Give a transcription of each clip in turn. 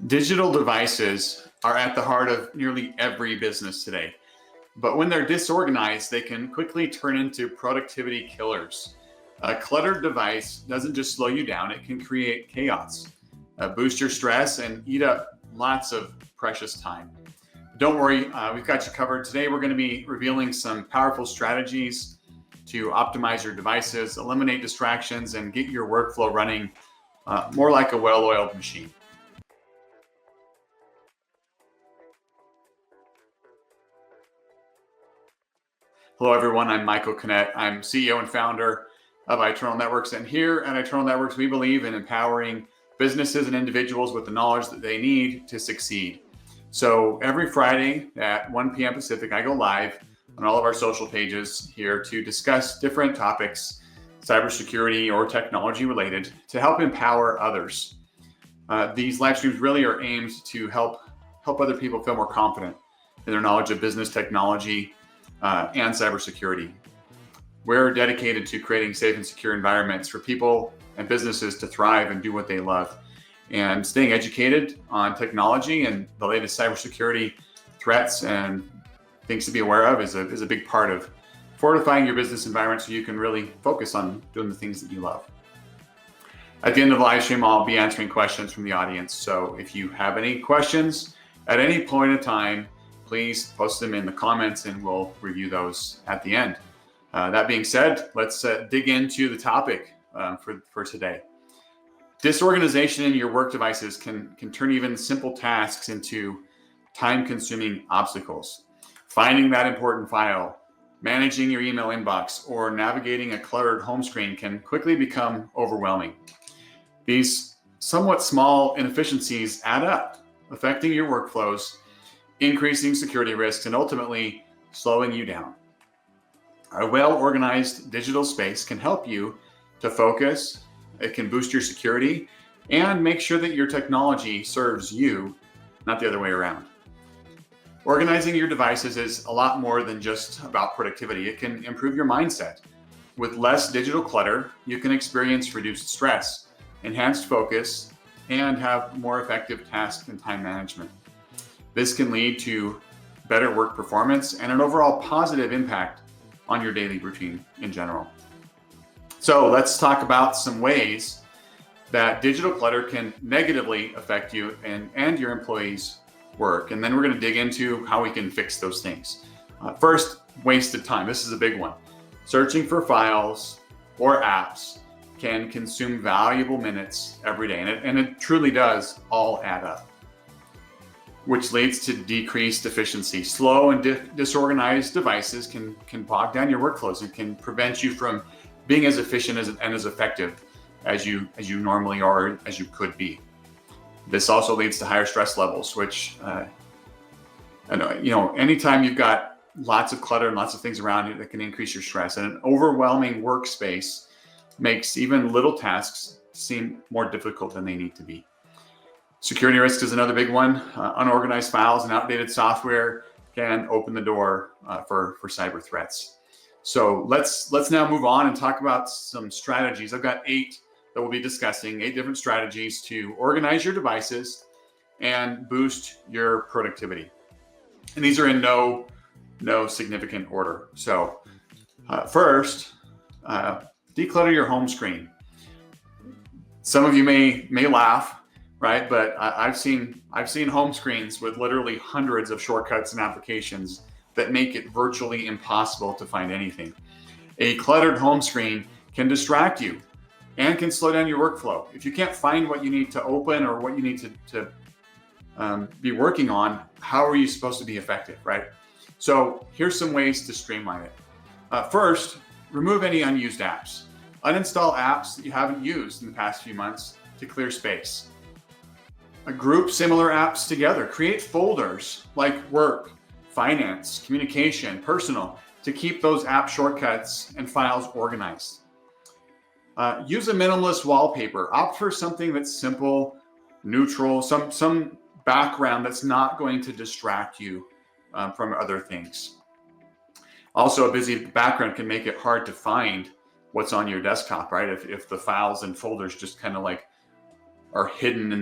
Digital devices are at the heart of nearly every business today, but when they're disorganized, they can quickly turn into productivity killers. A cluttered device doesn't just slow you down, it can create chaos, boost your stress, and eat up lots of precious time. Don't worry, we've got you covered. Today, we're going to be revealing some powerful strategies to optimize your devices, eliminate distractions, and get your workflow running more like a well oiled machine. Hello, everyone. I'm Michael Kinnett. I'm CEO and founder of iTernal Networks. And here at iTernal Networks, we believe in empowering businesses and individuals with the knowledge that they need to succeed. So every Friday at 1 p.m. Pacific, I go live on all of our social pages here to discuss different topics, cybersecurity or technology related, to help empower others. These live streams really are aimed to help other people feel more confident in their knowledge of business technology and cybersecurity. We're dedicated to creating safe and secure environments for people and businesses to thrive and do what they love. And staying educated on technology and the latest cybersecurity threats and things to be aware of is a big part of fortifying your business environment so you can really focus on doing the things that you love. At the end of the live stream, I'll be answering questions from the audience. So if you have any questions at any point in time, please post them in the comments and we'll review those at the end. That being said, let's dig into the topic for today. Disorganization in your work devices can turn even simple tasks into time-consuming obstacles. Finding that important file, managing your email inbox, or navigating a cluttered home screen can quickly become overwhelming. These somewhat small inefficiencies add up, affecting your workflows, increasing security risks, and ultimately slowing you down. A well-organized digital space can help you to focus, it can boost your security, and make sure that your technology serves you, not the other way around. Organizing your devices is a lot more than just about productivity. It can improve your mindset. With less digital clutter, you can experience reduced stress, enhanced focus, and have more effective task and time management. This can lead to better work performance and an overall positive impact on your daily routine in general. So let's talk about some ways that digital clutter can negatively affect you and your employees' work. And then we're going to dig into how we can fix those things. First, wasted time. This is a big one. Searching for files or apps can consume valuable minutes every day. And it truly does all add up, which leads to decreased efficiency. Slow and disorganized devices can bog down your workflows and can prevent you from being as efficient and as effective as you normally are, as you could be. This also leads to higher stress levels, which, anytime you've got lots of clutter and lots of things around you that can increase your stress, and an overwhelming workspace makes even little tasks seem more difficult than they need to be. Security risk is another big one. Unorganized files and outdated software can open the door for cyber threats. So let's now move on and talk about some strategies. I've got 8 that we'll be discussing, 8 different strategies to organize your devices and boost your productivity. And these are in no significant order. So first, declutter your home screen. Some of you may laugh, right? But I've seen home screens with literally hundreds of shortcuts and applications that make it virtually impossible to find anything. A cluttered home screen can distract you and can slow down your workflow. If you can't find what you need to open or what you need to be working on, how are you supposed to be effective, right? So here's some ways to streamline it. First, remove any unused apps. Uninstall apps that you haven't used in the past few months to clear space. Group similar apps together. Create folders like work, finance, communication, personal, to keep those app shortcuts and files organized. Use a minimalist wallpaper. Opt for something that's simple, neutral, some background that's not going to distract you from other things. Also, a busy background can make it hard to find what's on your desktop, right? If the files and folders just kind of like are hidden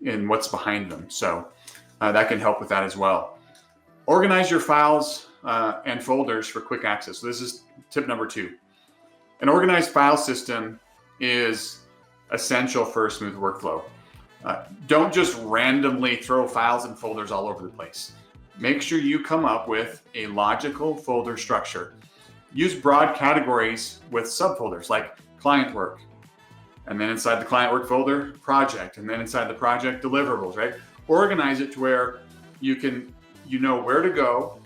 in what's behind them. So that can help with that as well. Organize your files and folders for quick access. So this is tip number 2. An organized file system is essential for a smooth workflow. Don't just randomly throw files and folders all over the place. Make sure you come up with a logical folder structure. Use broad categories with subfolders like client work, and then inside the client work folder, project, and then inside the project, deliverables, right? Organize it to where you know where to go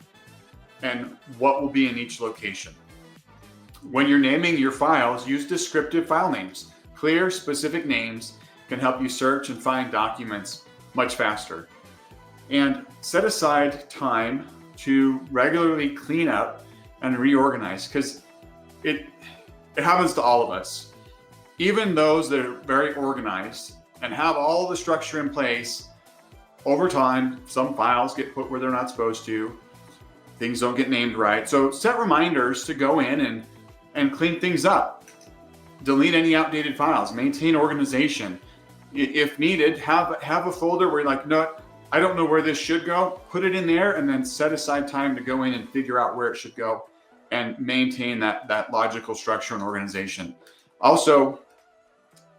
and what will be in each location. When you're naming your files, use descriptive file names. Clear, specific names can help you search and find documents much faster. And set aside time to regularly clean up and reorganize, because it happens to all of us. Even those that are very organized and have all the structure in place, over time, some files get put where they're not supposed to. Things don't get named right. So set reminders to go in and clean things up. Delete any outdated files. Maintain organization. If needed, have a folder where you're like, no, I don't know where this should go. Put it in there and then set aside time to go in and figure out where it should go and maintain that logical structure and organization. Also,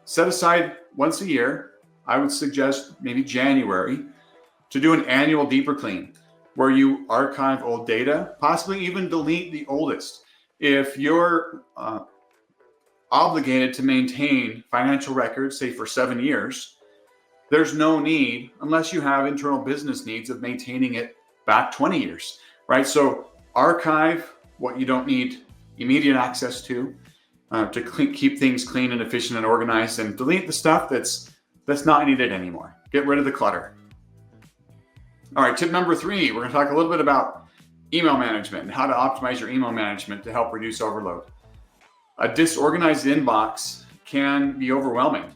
set aside once a year, I would suggest maybe January, to do an annual deeper clean where you archive old data, possibly even delete the oldest. If you're obligated to maintain financial records, say for 7 years, there's no need, unless you have internal business needs, of maintaining it back 20 years, right? So archive what you don't need immediate access to keep things clean and efficient and organized, and delete the stuff that's not needed anymore. Get rid of the clutter. All right, tip number 3, we're going to talk a little bit about email management and how to optimize your email management to help reduce overload. A disorganized inbox can be overwhelming.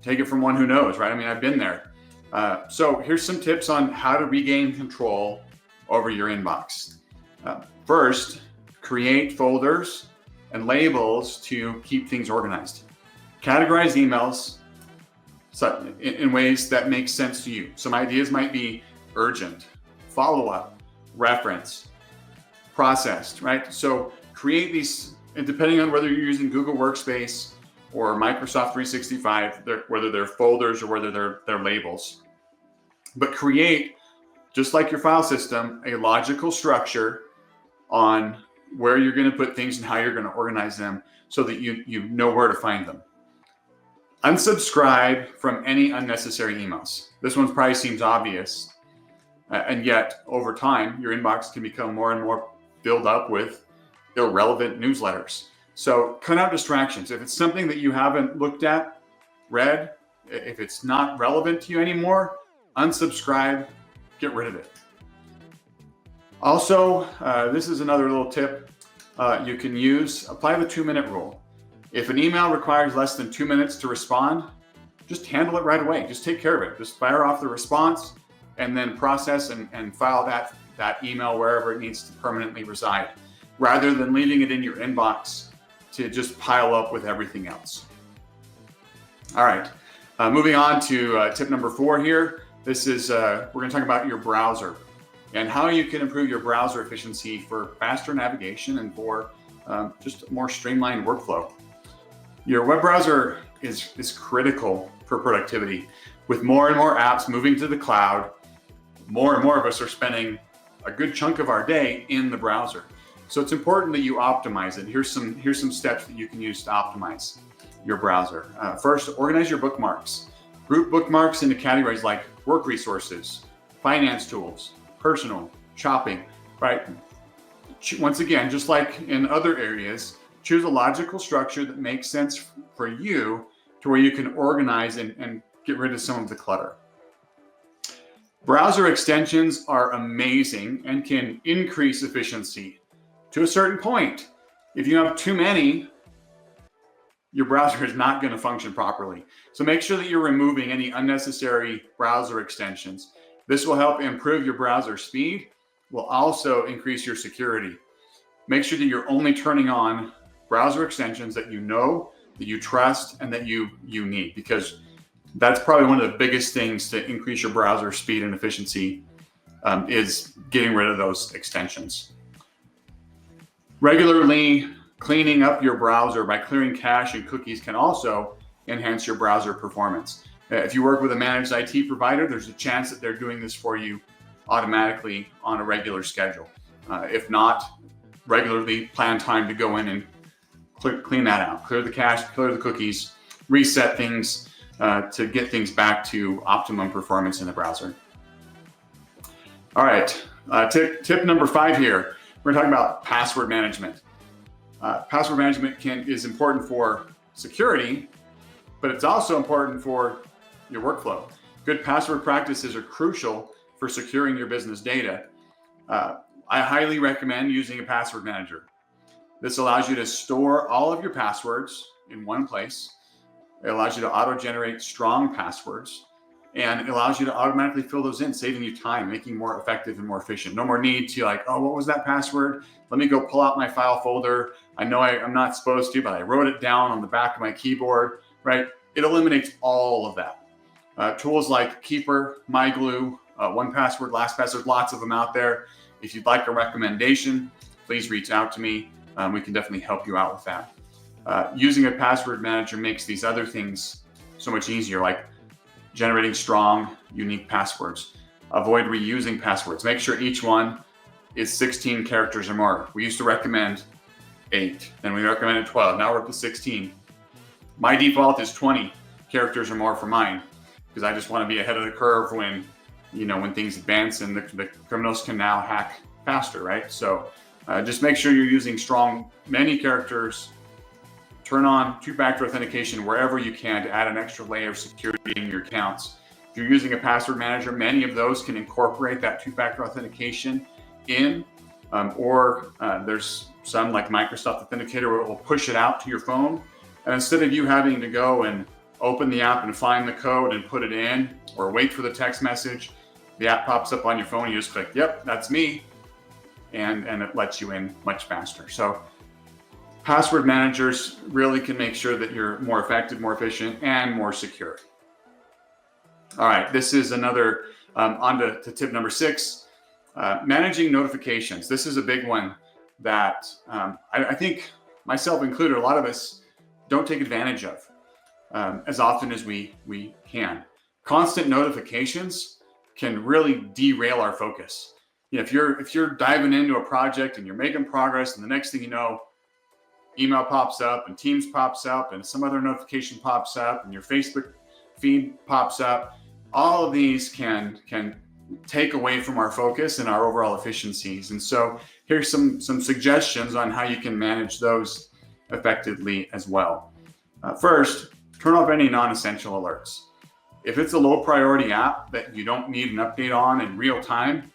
Take it from one who knows, right? I mean, I've been there. So here's some tips on how to regain control over your inbox. First, create folders and labels to keep things organized. Categorize emails in ways that make sense to you. Some ideas might be urgent, follow-up, reference, processed, right? So create these, and depending on whether you're using Google Workspace or Microsoft 365, whether they're folders or whether they're labels. But create, just like your file system, a logical structure on where you're going to put things and how you're going to organize them so that you know where to find them. Unsubscribe from any unnecessary emails. This one probably seems obvious, and yet over time, your inbox can become more and more filled up with irrelevant newsletters. So cut out distractions. If it's something that you haven't looked at, read, if it's not relevant to you anymore, unsubscribe, get rid of it. Also, this is another little tip you can use. Apply the 2-minute rule. If an email requires less than 2 minutes to respond, just handle it right away. Just take care of it. Just fire off the response and then process and file that email wherever it needs to permanently reside, rather than leaving it in your inbox to just pile up with everything else. All right, moving on to tip number 4 here. This is, we're gonna talk about your browser and how you can improve your browser efficiency for faster navigation and for just a more streamlined workflow. Your web browser is critical for productivity. With more and more apps moving to the cloud, more and more of us are spending a good chunk of our day in the browser. So it's important that you optimize it. Here's some steps that you can use to optimize your browser. First, organize your bookmarks. Group bookmarks into categories like work resources, finance tools, personal, shopping, right? Once again, just like in other areas, choose a logical structure that makes sense for you to where you can organize and get rid of some of the clutter. Browser extensions are amazing and can increase efficiency to a certain point. If you have too many, your browser is not going to function properly. So make sure that you're removing any unnecessary browser extensions. This will help improve your browser speed, will also increase your security. Make sure that you're only turning on browser extensions that you know that you trust and that you need, because that's probably one of the biggest things to increase your browser speed and efficiency, is getting rid of those extensions. Regularly cleaning up your browser by clearing cache and cookies can also enhance your browser performance. If you work with a managed IT provider, there's a chance that they're doing this for you automatically on a regular schedule. If not, regularly plan time to go in and clean that out, clear the cache, clear the cookies, reset things to get things back to optimum performance in the browser. All right, tip number 5 here. We're talking about password management. Password management is important for security, but it's also important for your workflow. Good password practices are crucial for securing your business data. I highly recommend using a password manager. This allows you to store all of your passwords in one place. It allows you to auto-generate strong passwords, and it allows you to automatically fill those in, saving you time, making more effective and more efficient. No more need to oh, what was that password? Let me go pull out my file folder. I know I'm not supposed to, but I wrote it down on the back of my keyboard, right? It eliminates all of that. Tools like Keeper, MyGlue, 1Password, LastPass, there's lots of them out there. If you'd like a recommendation, please reach out to me. We can definitely help you out with that. Using a password manager makes these other things so much easier, like generating strong, unique passwords. Avoid reusing passwords. Make sure each one is 16 characters or more. We used to recommend 8, then we recommended 12. Now we're up to 16. My default is 20 characters or more for mine, because I just want to be ahead of the curve when things advance and the criminals can now hack faster, right? So just make sure you're using strong, many characters. Turn on two-factor authentication wherever you can to add an extra layer of security in your accounts. If you're using a password manager, many of those can incorporate that two-factor authentication in, or there's some like Microsoft Authenticator where it will push it out to your phone. And instead of you having to go and open the app and find the code and put it in, or wait for the text message, the app pops up on your phone, you just click, yep, that's me, and it lets you in much faster. So password managers really can make sure that you're more effective, more efficient, and more secure. All right, this is another, on to tip number 6, managing notifications. This is a big one that I think, myself included, a lot of us don't take advantage of as often as we can. Constant notifications can really derail our focus. If you're diving into a project and you're making progress, and the next thing you know, email pops up and Teams pops up and some other notification pops up and your Facebook feed pops up, all of these can take away from our focus and our overall efficiencies. And so here's some suggestions on how you can manage those effectively as well. First, turn off any non-essential alerts. If it's a low priority app that you don't need an update on in real time,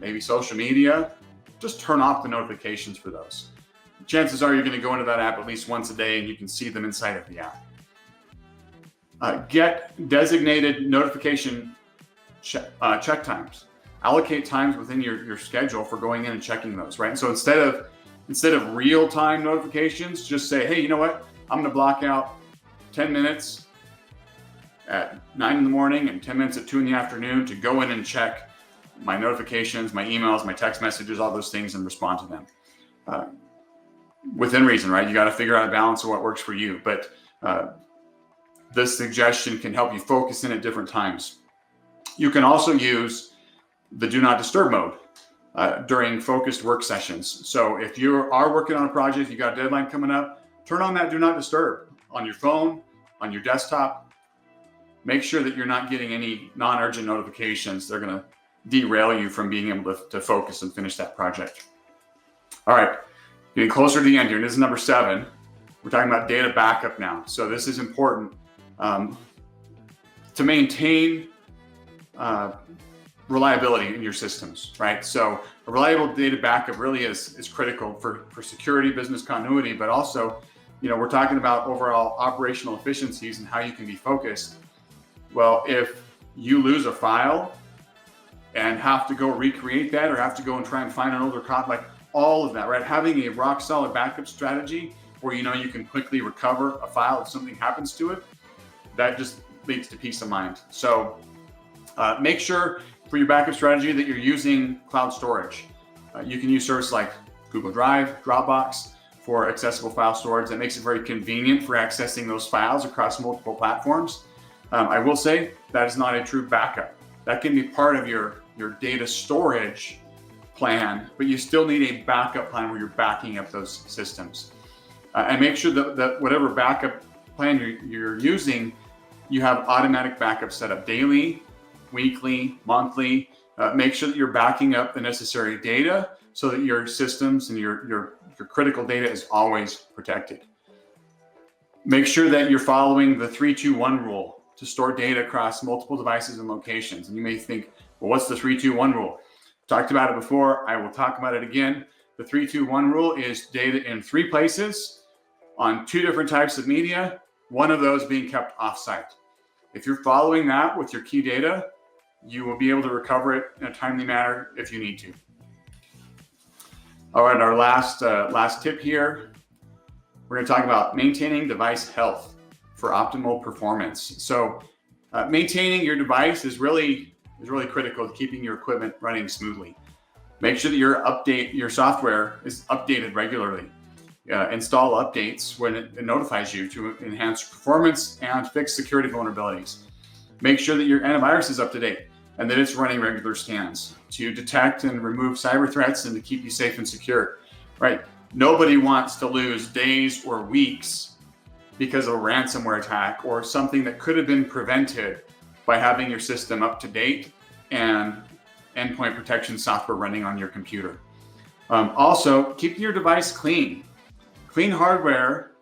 maybe social media, just turn off the notifications for those. Chances are you're going to go into that app at least once a day and you can see them inside of the app. Get designated notification check times. Allocate times within your schedule for going in and checking those, right? And so instead of real-time notifications, just say, hey, you know what? I'm going to block out 10 minutes at 9 in the morning and 10 minutes at 2 in the afternoon to go in and check my notifications, my emails, my text messages, all those things, and respond to them. Within reason, right? You got to figure out a balance of what works for you. But this suggestion can help you focus in at different times. You can also use the do not disturb mode during focused work sessions. So if you are working on a project, you got a deadline coming up, turn on that do not disturb on your phone, on your desktop. Make sure that you're not getting any non-urgent notifications. They're going to derail you from being able to focus and finish that project. All right, getting closer to the end here. This is number 7. We're talking about data backup now. So this is important to maintain reliability in your systems, right? So a reliable data backup really is critical for security, business continuity, but also, we're talking about overall operational efficiencies and how you can be focused. Well, if you lose a file and have to go recreate that, or have to go and try and find an older copy, like all of that, right? Having a rock solid backup strategy where you can quickly recover a file if something happens to it, that just leads to peace of mind. So make sure for your backup strategy that you're using cloud storage. You can use services like Google Drive, Dropbox for accessible file storage. That makes it very convenient for accessing those files across multiple platforms. I will say that is not a true backup. That can be part of your data storage plan, but you still need a backup plan where you're backing up those systems. And make sure that whatever backup plan you're using, you have automatic backup set up daily, weekly, monthly. Make sure that you're backing up the necessary data so that your systems and your critical data is always protected. Make sure that you're following the 3-2-1 rule to store data across multiple devices and locations. And you may think, well, what's the 3-2-1 rule? Talked about it before. I will talk about it again. The 3-2-1 rule is data in 3 places on 2 different types of media, one of those being kept offsite. If you're following that with your key data, you will be able to recover it in a timely manner if you need to. All right, our last tip here, we're going to talk about maintaining device health for optimal performance. So maintaining your device is really critical to keeping your equipment running smoothly. Make sure that your software is updated regularly. Install updates when it notifies you to enhance performance and fix security vulnerabilities. Make sure that your antivirus is up to date and that it's running regular scans to detect and remove cyber threats and to keep you safe and secure, right? Nobody wants to lose days or weeks because of a ransomware attack or something that could have been prevented by having your system up to date and endpoint protection software running on your computer. Also, keep your device clean. Clean hardware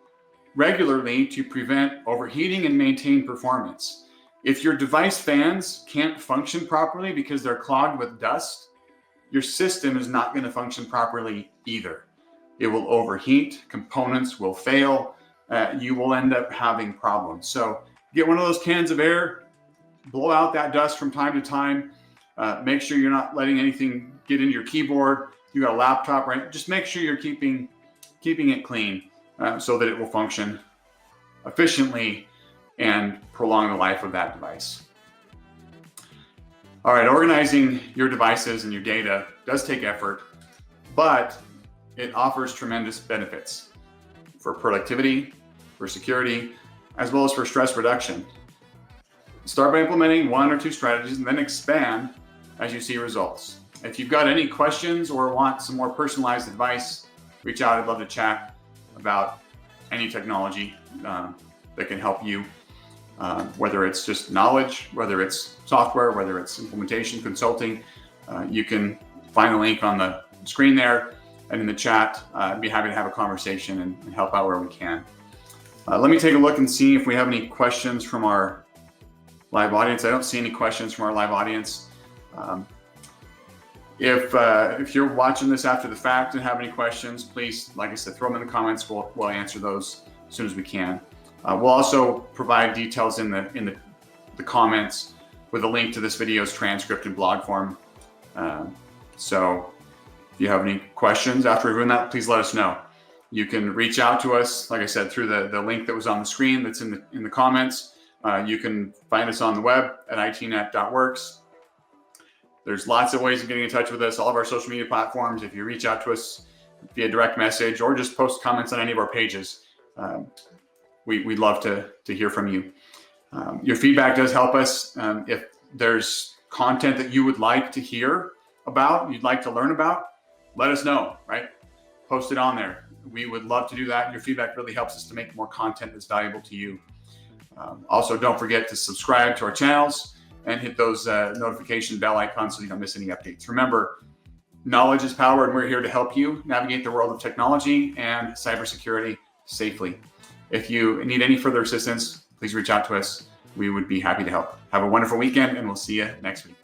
regularly to prevent overheating and maintain performance. If your device fans can't function properly because they're clogged with dust, your system is not going to function properly either. It will overheat, components will fail, you will end up having problems. So get one of those cans of air, blow out that dust from time to time. Make sure you're not letting anything get into your keyboard. You got a laptop, right? Just make sure you're keeping it clean so that it will function efficiently and prolong the life of that device. All right, organizing your devices and your data does take effort, but it offers tremendous benefits for productivity, for security, as well as for stress reduction. Start by implementing 1 or 2 strategies and then expand as you see results. If you've got any questions or want some more personalized advice, reach out. I'd love to chat about any technology that can help you, whether it's just knowledge, whether it's software, whether it's implementation, consulting. You can find a link on the screen there and in the chat. I'd be happy to have a conversation and help out where we can. Let me take a look and see if we have any questions from our live audience. I don't see any questions from our live audience. If you're watching this after the fact and have any questions, please, like I said, throw them in the comments. We'll answer those as soon as we can. We'll also provide details in the comments with a link to this video's transcript in blog form. So if you have any questions after reviewing that, please let us know. You can reach out to us, like I said, through the link that was on the screen that's in the comments. You can find us on the web at itnet.works. There's lots of ways of getting in touch with us, all of our social media platforms. If you reach out to us via direct message or just post comments on any of our pages, we'd love to hear from you. Your feedback does help us. If there's content that you would like to hear about, you'd like to learn about, let us know, right? Post it on there. We would love to do that. Your feedback really helps us to make more content that's valuable to you. Also, don't forget to subscribe to our channels and hit those notification bell icons so you don't miss any updates. Remember, knowledge is power, and we're here to help you navigate the world of technology and cybersecurity safely. If you need any further assistance, please reach out to us. We would be happy to help. Have a wonderful weekend, and we'll see you next week.